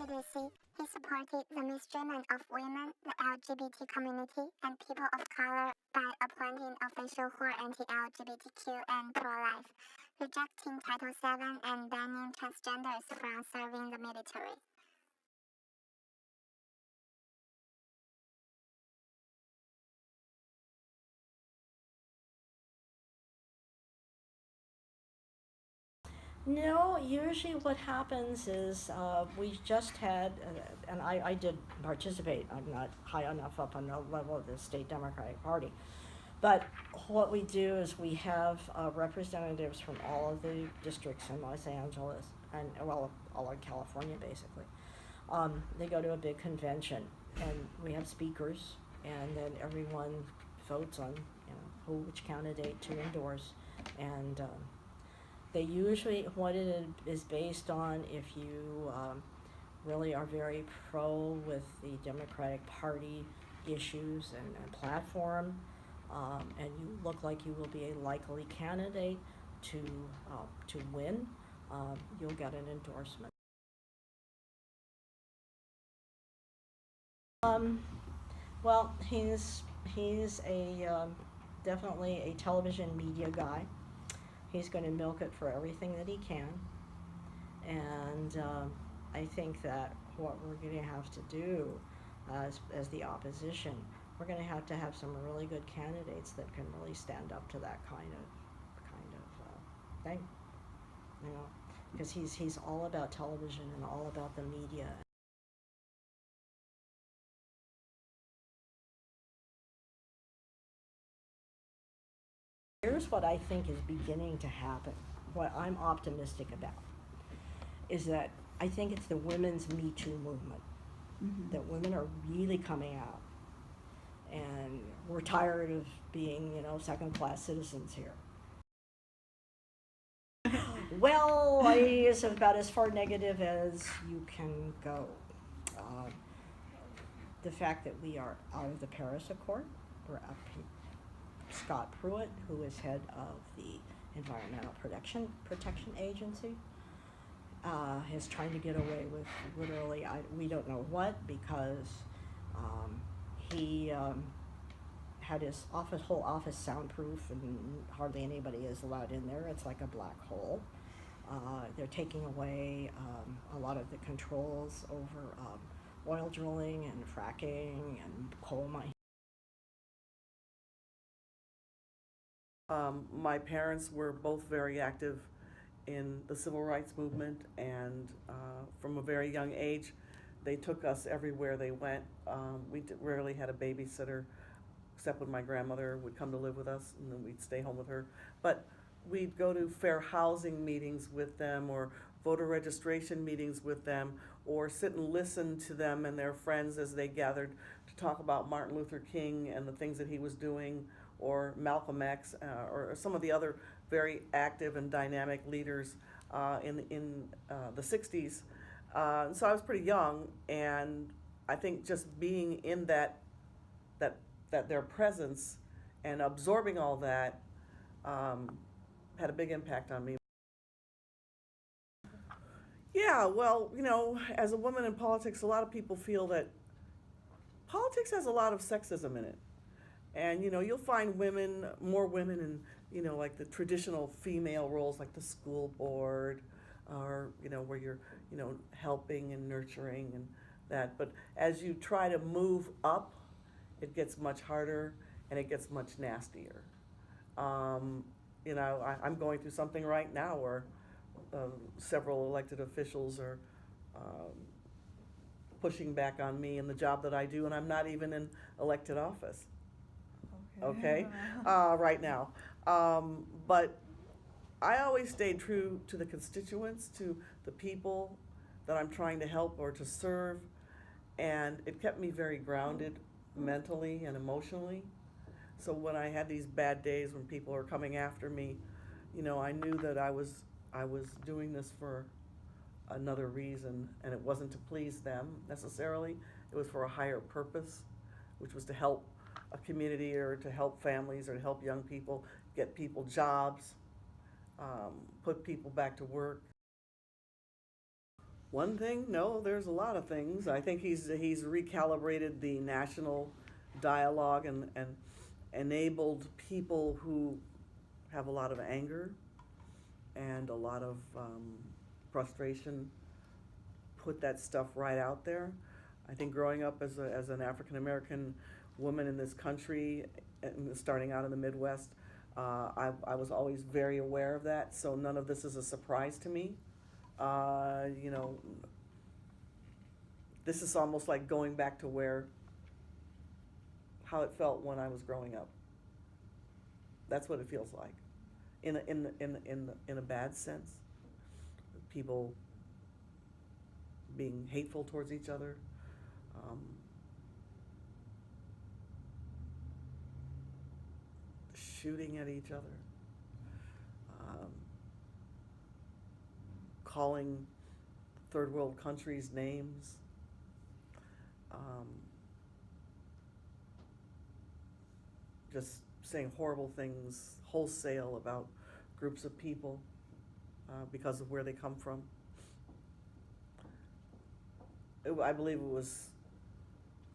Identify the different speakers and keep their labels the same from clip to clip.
Speaker 1: CDC, he supported the mistreatment of women, the LGBT community, and people of color by appointing officials who are anti-LGBTQ and pro-life, rejecting Title VII and banning transgenders from serving the military.
Speaker 2: No, usually what happens is we just had, and I did participate, I'm not high enough up on the level of the state Democratic Party, but what we do is we have representatives from all of the districts in Los Angeles, and well, all of California basically. They go to a big convention, and we have speakers, and then everyone votes on, which candidate to endorse, and they usually, what it is based on, if you really are very pro with the Democratic Party issues and platform, and you look like you will be a likely candidate to win, you'll get an endorsement. Well, he's a definitely a television media guy. He's going to milk it for everything that he can, and I think that what we're going to have to do as the opposition, we're going to have some really good candidates that can really stand up to that kind of thing, because he's all about television and all about the media. Here's what I think is beginning to happen, what I'm optimistic about, is that I think it's the women's Me Too movement. Mm-hmm. That women are really coming out, and we're tired of being, second-class citizens here. Well, it's about as far negative as you can go. The fact that we are out of the Paris Accord, we're up here. Scott Pruitt, who is head of the Environmental Protection Agency, is trying to get away with literally, we don't know what, because he had his whole office soundproof, and hardly anybody is allowed in there. It's like a black hole. They're taking away a lot of the controls over oil drilling and fracking and coal mining.
Speaker 3: My parents were both very active in the civil rights movement, and from a very young age, they took us everywhere they went. We rarely had a babysitter, except when my grandmother would come to live with us, and then we'd stay home with her. But we'd go to fair housing meetings with them, or voter registration meetings with them, or sit and listen to them and their friends as they gathered to talk about Martin Luther King and the things that he was doing, or Malcolm X, or some of the other very active and dynamic leaders in the 60s. So I was pretty young, and I think just being in that their presence and absorbing all that had a big impact on me. Yeah, well, as a woman in politics, a lot of people feel that politics has a lot of sexism in it. And, you'll find more women in, like the traditional female roles, like the school board, or, where you're, helping and nurturing and that. But as you try to move up, it gets much harder and it gets much nastier. I'm going through something right now where several elected officials are pushing back on me and the job that I do, and I'm not even in elected office. Okay, right now. But I always stayed true to the constituents, to the people that I'm trying to help or to serve, and it kept me very grounded mentally and emotionally. So when I had these bad days when people are coming after me, I knew that I was doing this for another reason, and it wasn't to please them necessarily. It was for a higher purpose, which was to help a community, or to help families, or to help young people, get people jobs, put people back to work. One thing? No, there's a lot of things. I think he's recalibrated the national dialogue and enabled people who have a lot of anger and a lot of frustration, put that stuff right out there. I think growing up as an African American woman in this country, and starting out in the Midwest, I was always very aware of that. So none of this is a surprise to me. You know, this is almost like going back to how it felt when I was growing up. That's what it feels like, in a bad sense. People being hateful towards each other, shooting at each other, calling third world countries names, just saying horrible things wholesale about groups of people because of where they come from. I believe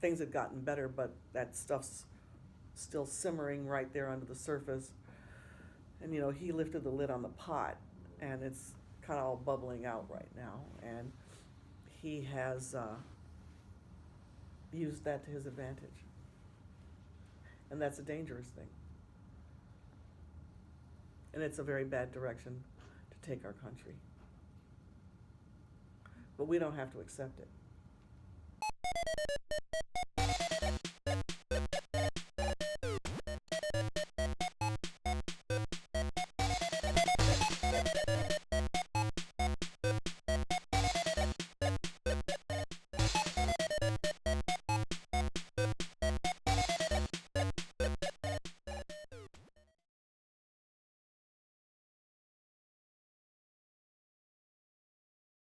Speaker 3: things had gotten better, but that stuff's still simmering right there under the surface. And you know, he lifted the lid on the pot, and it's kind of all bubbling out right now. And he has used that to his advantage. And that's a dangerous thing. And it's a very bad direction to take our country. But we don't have to accept it.